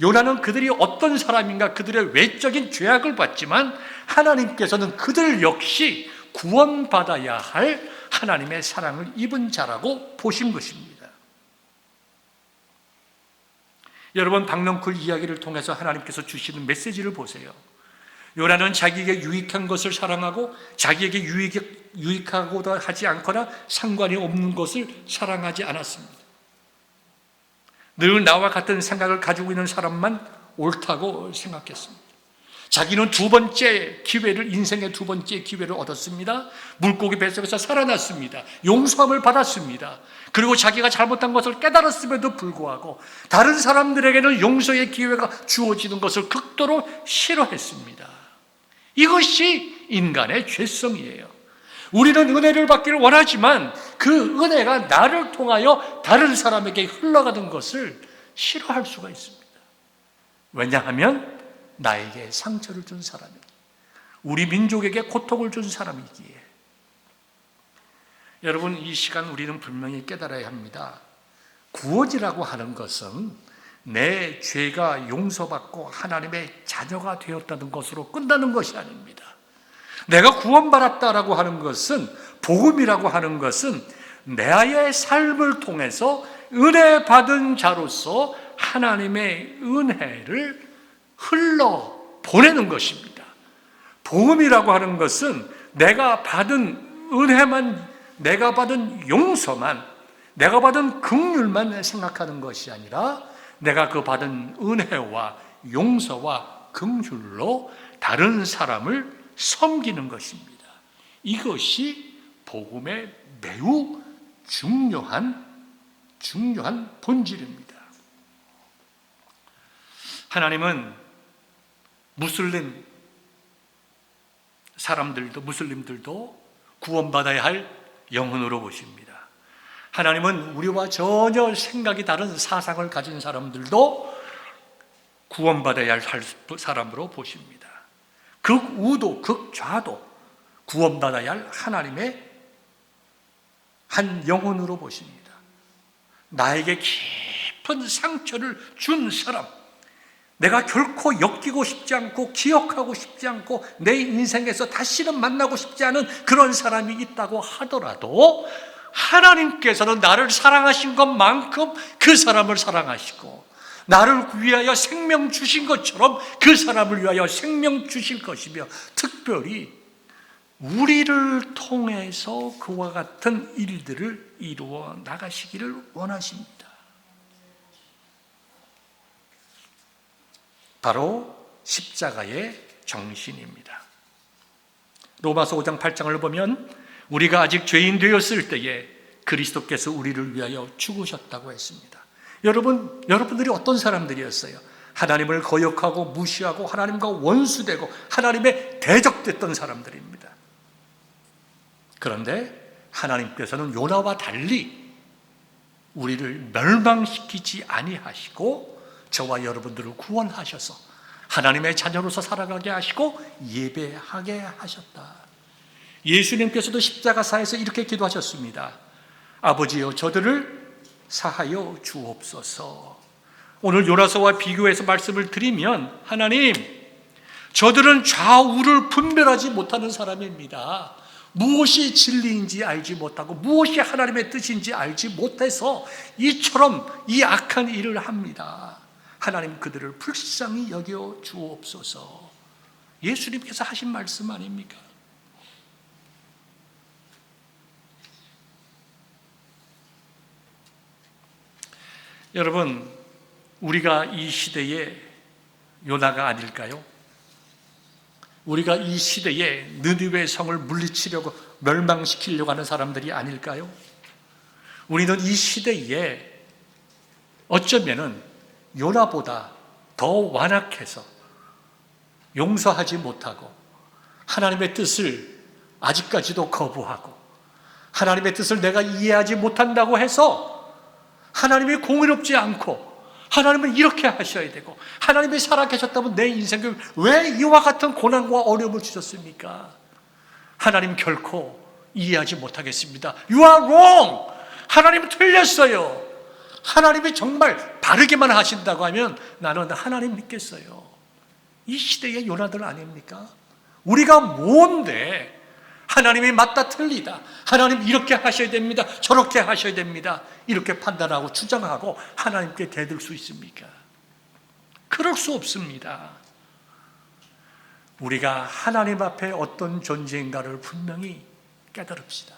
A: 요나는 그들이 어떤 사람인가, 그들의 외적인 죄악을 봤지만 하나님께서는 그들 역시 구원받아야 할 하나님의 사랑을 입은 자라고 보신 것입니다. 여러분, 박넝쿨 이야기를 통해서 하나님께서 주시는 메시지를 보세요. 요나는 자기에게 유익한 것을 사랑하고 자기에게 유익하고도 하지 않거나 상관이 없는 것을 사랑하지 않았습니다. 늘 나와 같은 생각을 가지고 있는 사람만 옳다고 생각했습니다. 자기는 인생의 두 번째 기회를 얻었습니다. 물고기 뱃속에서 살아났습니다. 용서함을 받았습니다. 그리고 자기가 잘못한 것을 깨달았음에도 불구하고 다른 사람들에게는 용서의 기회가 주어지는 것을 극도로 싫어했습니다. 이것이 인간의 죄성이에요. 우리는 은혜를 받기를 원하지만 그 은혜가 나를 통하여 다른 사람에게 흘러가는 것을 싫어할 수가 있습니다. 왜냐하면 나에게 상처를 준 사람이기에, 우리 민족에게 고통을 준 사람이기에. 여러분, 이 시간 우리는 분명히 깨달아야 합니다. 구원이라고 하는 것은 내 죄가 용서받고 하나님의 자녀가 되었다는 것으로 끝나는 것이 아닙니다. 내가 구원받았다라고 하는 것은, 복음이라고 하는 것은 나의 삶을 통해서 은혜 받은 자로서 하나님의 은혜를 흘러 보내는 것입니다. 복음이라고 하는 것은 내가 받은 은혜만, 내가 받은 용서만, 내가 받은 긍휼만 생각하는 것이 아니라 내가 그 받은 은혜와 용서와 긍휼로 다른 사람을 섬기는 것입니다. 이것이 복음의 매우 중요한 본질입니다. 하나님은 무슬림들도 구원받아야 할 영혼으로 보십니다. 하나님은 우리와 전혀 생각이 다른 사상을 가진 사람들도 구원받아야 할 사람으로 보십니다. 극우도 극좌도 구원받아야 할 하나님의 한 영혼으로 보십니다. 나에게 깊은 상처를 준 사람, 내가 결코 엮이고 싶지 않고 기억하고 싶지 않고 내 인생에서 다시는 만나고 싶지 않은 그런 사람이 있다고 하더라도 하나님께서는 나를 사랑하신 것만큼 그 사람을 사랑하시고 나를 위하여 생명 주신 것처럼 그 사람을 위하여 생명 주실 것이며, 특별히 우리를 통해서 그와 같은 일들을 이루어 나가시기를 원하십니다. 바로 십자가의 정신입니다. 로마서 5장 8장을 보면 우리가 아직 죄인 되었을 때에 그리스도께서 우리를 위하여 죽으셨다고 했습니다. 여러분들이 어떤 사람들이었어요? 하나님을 거역하고 무시하고 하나님과 원수되고 하나님의 대적됐던 사람들입니다. 그런데 하나님께서는 요나와 달리 우리를 멸망시키지 아니하시고 저와 여러분들을 구원하셔서 하나님의 자녀로서 살아가게 하시고 예배하게 하셨다. 예수님께서도 십자가사에서 이렇게 기도하셨습니다. 아버지여, 저들을 사하여 주옵소서. 오늘 요나서와 비교해서 말씀을 드리면, 하나님, 저들은 좌우를 분별하지 못하는 사람입니다. 무엇이 진리인지 알지 못하고 무엇이 하나님의 뜻인지 알지 못해서 이처럼 이 악한 일을 합니다. 하나님, 그들을 불쌍히 여겨 주옵소서. 예수님께서 하신 말씀 아닙니까? 여러분, 우리가 이 시대의 요나가 아닐까요? 우리가 이 시대에 느니웨 성을 물리치려고 멸망시키려고 하는 사람들이 아닐까요? 우리는 이 시대에 어쩌면은 요나보다 더 완악해서 용서하지 못하고 하나님의 뜻을 아직까지도 거부하고 하나님의 뜻을 내가 이해하지 못한다고 해서 하나님이 공의롭지 않고 하나님은 이렇게 하셔야 되고 하나님이 살아계셨다면 내 인생에 왜 이와 같은 고난과 어려움을 주셨습니까? 하나님 결코 이해하지 못하겠습니다. You are wrong. 하나님은 틀렸어요. 하나님이 정말 바르게만 하신다고 하면 나는 하나님 믿겠어요. 이 시대의 요나들 아닙니까? 우리가 뭔데 하나님이 맞다 틀리다, 하나님 이렇게 하셔야 됩니다, 저렇게 하셔야 됩니다, 이렇게 판단하고 주장하고 하나님께 대들 수 있습니까? 그럴 수 없습니다. 우리가 하나님 앞에 어떤 존재인가를 분명히 깨달읍시다.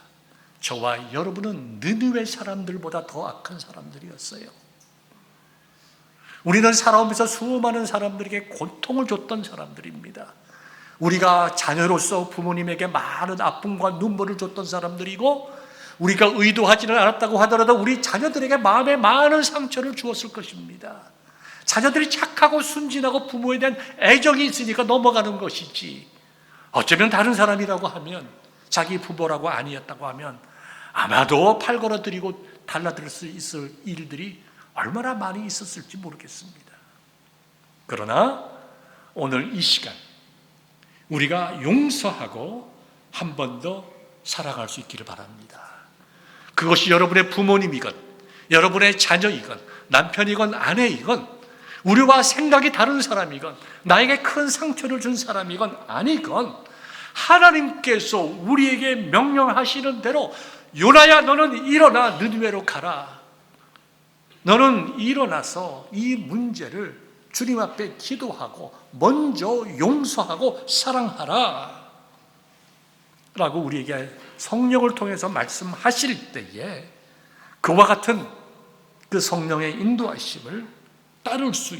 A: 저와 여러분은 느느웨 사람들보다 더 악한 사람들이었어요. 우리는 살아오면서 수많은 사람들에게 고통을 줬던 사람들입니다. 우리가 자녀로서 부모님에게 많은 아픔과 눈물을 줬던 사람들이고 우리가 의도하지는 않았다고 하더라도 우리 자녀들에게 마음에 많은 상처를 주었을 것입니다. 자녀들이 착하고 순진하고 부모에 대한 애정이 있으니까 넘어가는 것이지, 어쩌면 다른 사람이라고 하면, 자기 부모라고 아니었다고 하면 아마도 팔 걸어드리고 달라들 수 있을 일들이 얼마나 많이 있었을지 모르겠습니다. 그러나 오늘 이 시간 우리가 용서하고 한 번 더 살아갈 수 있기를 바랍니다. 그것이 여러분의 부모님이건 여러분의 자녀이건 남편이건 아내이건 우리와 생각이 다른 사람이건 나에게 큰 상처를 준 사람이건 아니건 하나님께서 우리에게 명령하시는 대로 요나야 너는 일어나 느느웨로 가라. 너는 일어나서 이 문제를 주님 앞에 기도하고 먼저 용서하고 사랑하라 라고 우리에게 성령을 통해서 말씀하실 때에 그와 같은 그 성령의 인도하심을 따를 수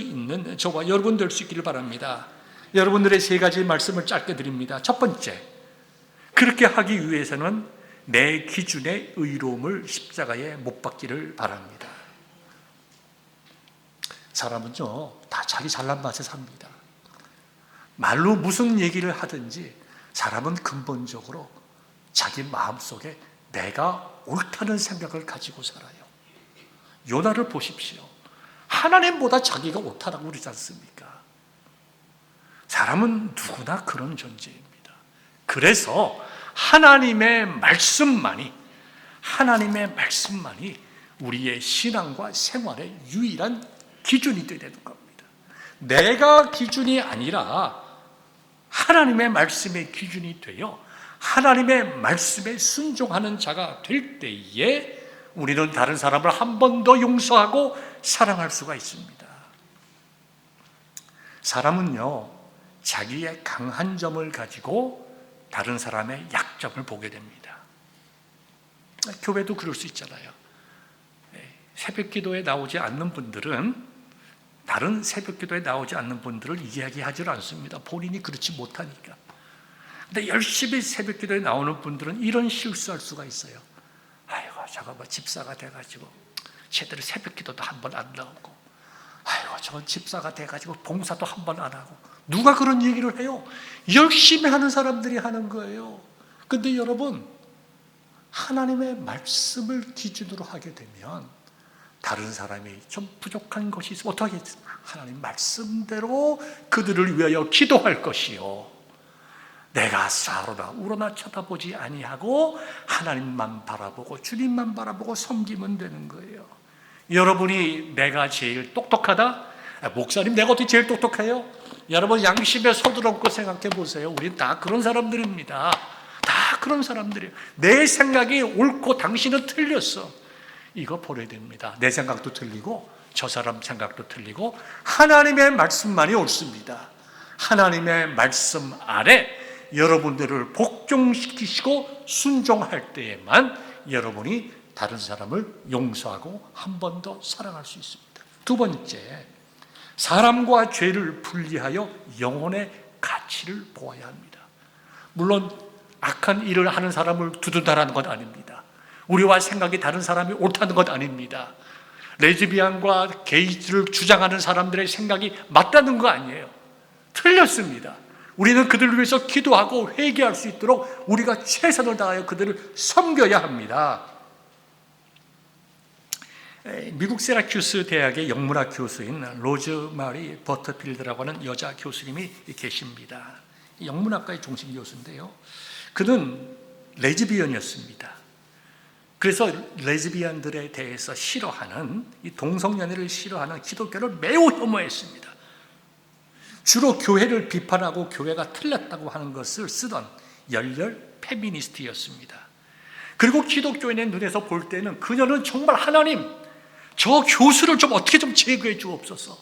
A: 있는 저와 여러분 될 수 있기를 바랍니다. 여러분들의 세 가지 말씀을 짧게 드립니다. 첫 번째, 그렇게 하기 위해서는 내 기준의 의로움을 십자가에 못 박기를 바랍니다. 사람은요, 다 자기 잘난 맛에 삽니다. 말로 무슨 얘기를 하든지 사람은 근본적으로 자기 마음속에 내가 옳다는 생각을 가지고 살아요. 요나를 보십시오. 하나님보다 자기가 옳다라고 그러지 않습니까? 사람은 누구나 그런 존재입니다. 그래서 하나님의 말씀만이 우리의 신앙과 생활의 유일한 기준이 되는 겁니다. 내가 기준이 아니라 하나님의 말씀의 기준이 되어 하나님의 말씀에 순종하는 자가 될 때에 우리는 다른 사람을 한 번 더 용서하고 사랑할 수가 있습니다. 사람은요, 자기의 강한 점을 가지고 다른 사람의 약점을 보게 됩니다. 교회도 그럴 수 있잖아요. 새벽 기도에 나오지 않는 분들은 다른 새벽 기도에 나오지 않는 분들을 이야기하지 않습니다. 본인이 그렇지 못하니까. 근데 열심히 새벽 기도에 나오는 분들은 이런 실수할 수가 있어요. 아이고, 저거 뭐 집사가 돼가지고 제대로 새벽 기도도 한 번 안 나오고, 아이고, 저건 집사가 돼가지고 봉사도 한 번 안 하고. 누가 그런 얘기를 해요? 열심히 하는 사람들이 하는 거예요. 근데 여러분, 하나님의 말씀을 기준으로 하게 되면 다른 사람이 좀 부족한 것이 있으면 어떻게 하겠어요? 하나님 말씀대로 그들을 위하여 기도할 것이요, 내가 싸우나 우러나 쳐다보지 아니하고 하나님만 바라보고 주님만 바라보고 섬기면 되는 거예요. 여러분이 내가 제일 똑똑하다? 목사님, 내가 어떻게 제일 똑똑해요? 여러분, 양심에 손을 얹고 생각해 보세요. 우린 다 그런 사람들입니다. 다 그런 사람들이에요. 내 생각이 옳고 당신은 틀렸어. 이거 버려야 됩니다. 내 생각도 틀리고 저 사람 생각도 틀리고 하나님의 말씀만이 옳습니다. 하나님의 말씀 아래 여러분들을 복종시키시고 순종할 때에만 여러분이 다른 사람을 용서하고 한 번 더 사랑할 수 있습니다. 두 번째, 사람과 죄를 분리하여 영혼의 가치를 보아야 합니다. 물론 악한 일을 하는 사람을 두둔다라는 건 아닙니다. 우리와 생각이 다른 사람이 옳다는 것 아닙니다. 레즈비안과 게이를 주장하는 사람들의 생각이 맞다는 거 아니에요. 틀렸습니다. 우리는 그들을 위해서 기도하고 회개할 수 있도록 우리가 최선을 다하여 그들을 섬겨야 합니다. 미국 세라큐스 대학의 영문학 교수인 로즈마리 버터필드라고 하는 여자 교수님이 계십니다. 영문학과의 종신 교수인데요. 그는 레즈비언이었습니다. 그래서 레즈비언들에 대해서 싫어하는, 이 동성연애를 싫어하는 기독교를 매우 혐오했습니다. 주로 교회를 비판하고 교회가 틀렸다고 하는 것을 쓰던 열렬 페미니스트였습니다. 그리고 기독교인의 눈에서 볼 때는 그녀는 정말 하나님, 저 교수를 좀 어떻게 좀 제거해 주옵소서.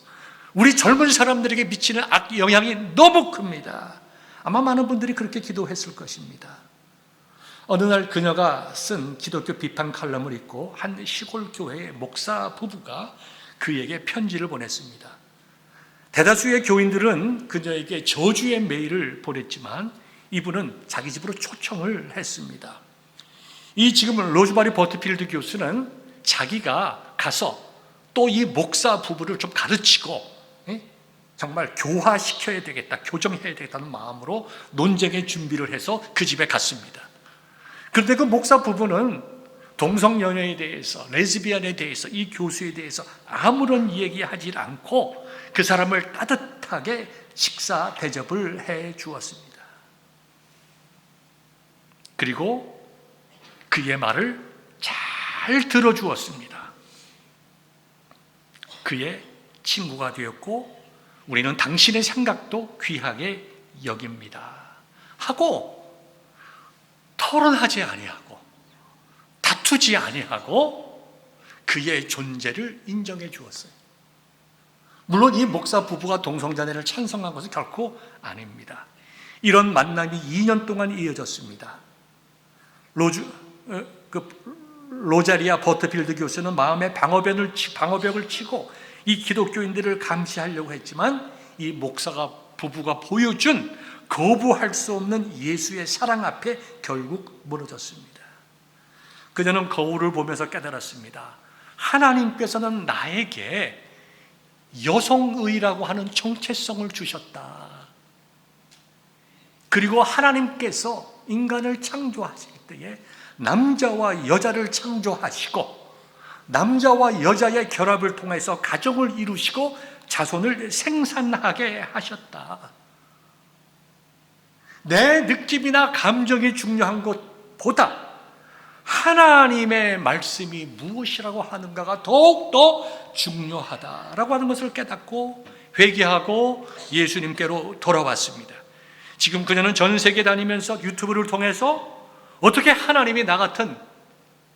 A: 우리 젊은 사람들에게 미치는 악 영향이 너무 큽니다. 아마 많은 분들이 그렇게 기도했을 것입니다. 어느 날 그녀가 쓴 기독교 비판 칼럼을 읽고 한 시골 교회의 목사 부부가 그에게 편지를 보냈습니다. 대다수의 교인들은 그녀에게 저주의 메일을 보냈지만 이분은 자기 집으로 초청을 했습니다. 이 지금 로즈마리 버트필드 교수는 자기가 가서 또 이 목사 부부를 좀 가르치고 정말 교화시켜야 되겠다, 교정해야 되겠다는 마음으로 논쟁의 준비를 해서 그 집에 갔습니다. 그런데 그 목사 부부는 동성연애에 대해서, 레즈비안에 대해서, 이 교수에 대해서 아무런 얘기하지 않고 그 사람을 따뜻하게 식사 대접을 해 주었습니다. 그리고 그의 말을 잘 들어주었습니다. 그의 친구가 되었고 우리는 당신의 생각도 귀하게 여깁니다 하고 토론하지 아니하고 다투지 아니하고 그의 존재를 인정해 주었어요. 물론 이 목사 부부가 동성연애를 찬성한 것은 결코 아닙니다. 이런 만남이 2년 동안 이어졌습니다. 로자리아 버터필드 교수는 마음의 방어벽을 치고 이 기독교인들을 감시하려고 했지만 이 목사가 부부가 보여준 거부할 수 없는 예수의 사랑 앞에 결국 무너졌습니다. 그녀는 거울을 보면서 깨달았습니다. 하나님께서는 나에게 여성의라고 하는 정체성을 주셨다. 그리고 하나님께서 인간을 창조하실 때에 남자와 여자를 창조하시고 남자와 여자의 결합을 통해서 가정을 이루시고 자손을 생산하게 하셨다. 내 느낌이나 감정이 중요한 것보다 하나님의 말씀이 무엇이라고 하는가가 더욱더 중요하다라고 하는 것을 깨닫고 회개하고 예수님께로 돌아왔습니다. 지금 그녀는 전 세계 다니면서 유튜브를 통해서 어떻게 하나님이 나 같은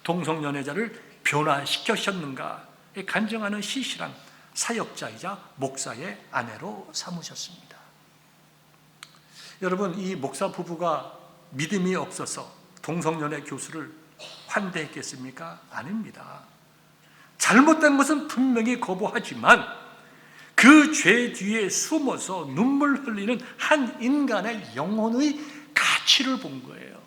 A: 동성연애자를 변화시키셨는가 간증하는 시실한 사역자이자 목사의 아내로 삼으셨습니다. 여러분, 이 목사 부부가 믿음이 없어서 동성연애 교수를 환대했겠습니까? 아닙니다. 잘못된 것은 분명히 거부하지만 그 죄 뒤에 숨어서 눈물 흘리는 한 인간의 영혼의 가치를 본 거예요.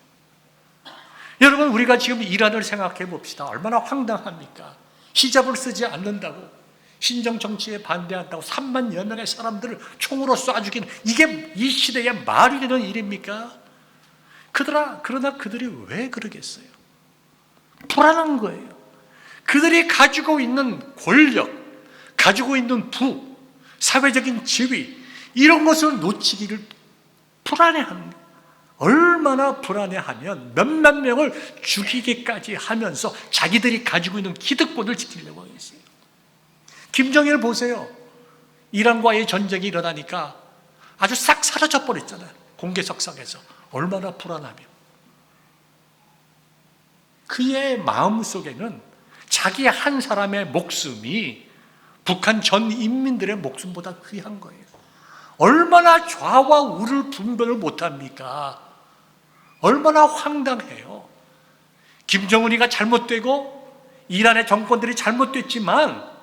A: 여러분, 우리가 지금 이란을 생각해 봅시다. 얼마나 황당합니까? 히잡을 쓰지 않는다고, 신정 정치에 반대한다고 3만여 명의 사람들을 총으로 쏴 죽이는, 이게 이 시대에 말이 되는 일입니까? 그러나 그들이 왜 그러겠어요? 불안한 거예요. 그들이 가지고 있는 권력, 가지고 있는 부, 사회적인 지위, 이런 것을 놓치기를 불안해하는 거예요. 얼마나 불안해하면 몇몇 명을 죽이기까지 하면서 자기들이 가지고 있는 기득권을 지키려고 하겠어요. 김정일 보세요. 이란과의 전쟁이 일어나니까 아주 싹 사라져 버렸잖아요. 공개석상에서. 얼마나 불안하며. 그의 마음속에는 자기 한 사람의 목숨이 북한 전 인민들의 목숨보다 귀한 거예요. 얼마나 좌와 우를 분별을 못합니까? 얼마나 황당해요. 김정은이가 잘못되고 이란의 정권들이 잘못됐지만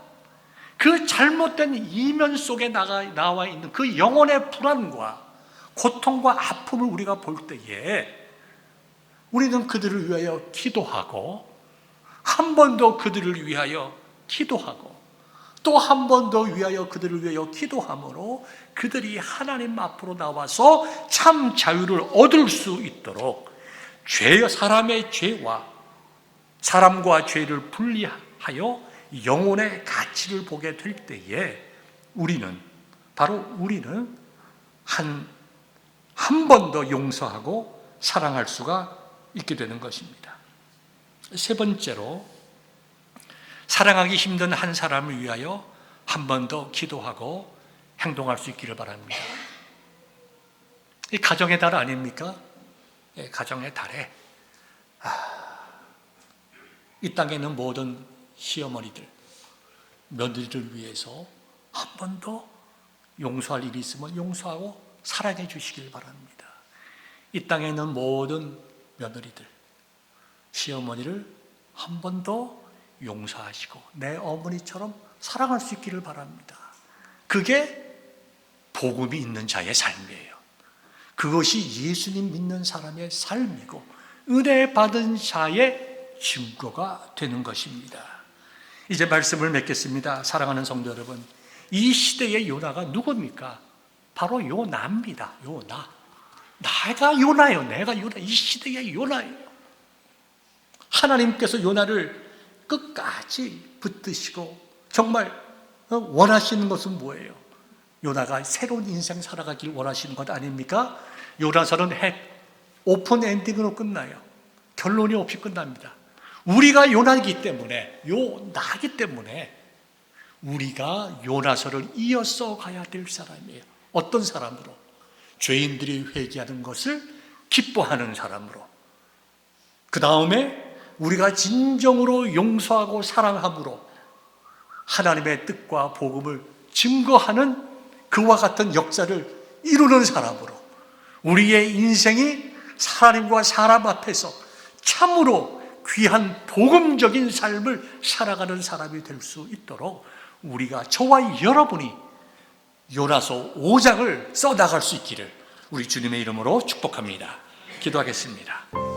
A: 그 잘못된 이면 속에 나와 있는 그 영혼의 불안과 고통과 아픔을 우리가 볼 때에 우리는 그들을 위하여 기도하고 한 번도 그들을 위하여 기도하고 또 한 번 더 위하여 그들을 위하여 기도함으로 그들이 하나님 앞으로 나와서 참 자유를 얻을 수 있도록 사람의 죄와 사람과 죄를 분리하여 영혼의 가치를 보게 될 때에 우리는 한 번 더 용서하고 사랑할 수가 있게 되는 것입니다. 세 번째로, 사랑하기 힘든 한 사람을 위하여 한 번 더 기도하고 행동할 수 있기를 바랍니다. 이 가정의 달 아닙니까? 가정의 달에 이 땅에 있는 모든 시어머니들, 며느리를 위해서 한 번 더 용서할 일이 있으면 용서하고 사랑해 주시길 바랍니다. 이 땅에 있는 모든 며느리들, 시어머니를 한 번 더 용서하시고 내 어머니처럼 사랑할 수 있기를 바랍니다. 그게 복음이 있는 자의 삶이에요. 그것이 예수님 믿는 사람의 삶이고 은혜 받은 자의 증거가 되는 것입니다. 이제 말씀을 맺겠습니다. 사랑하는 성도 여러분, 이 시대의 요나가 누굽니까? 바로 요나입니다. 요나. 내가 요나예요. 내가 요나. 이 시대의 요나예요. 하나님께서 요나를 끝까지 붙드시고 정말 원하시는 것은 뭐예요? 요나가 새로운 인생 살아가길 원하시는 것 아닙니까? 요나서는 오픈 엔딩으로 끝나요. 결론이 없이 끝납니다. 우리가 요나기 때문에, 요나기 때문에 우리가 요나서를 이어서 가야 될 사람이에요. 어떤 사람으로? 죄인들이 회개하는 것을 기뻐하는 사람으로. 그 다음에 우리가 진정으로 용서하고 사랑함으로 하나님의 뜻과 복음을 증거하는 그와 같은 역사를 이루는 사람으로 우리의 인생이 하나님과 사람 앞에서 참으로 귀한 복음적인 삶을 살아가는 사람이 될 수 있도록 우리가, 저와 여러분이 요나서 5장을 써나갈 수 있기를 우리 주님의 이름으로 축복합니다. 기도하겠습니다.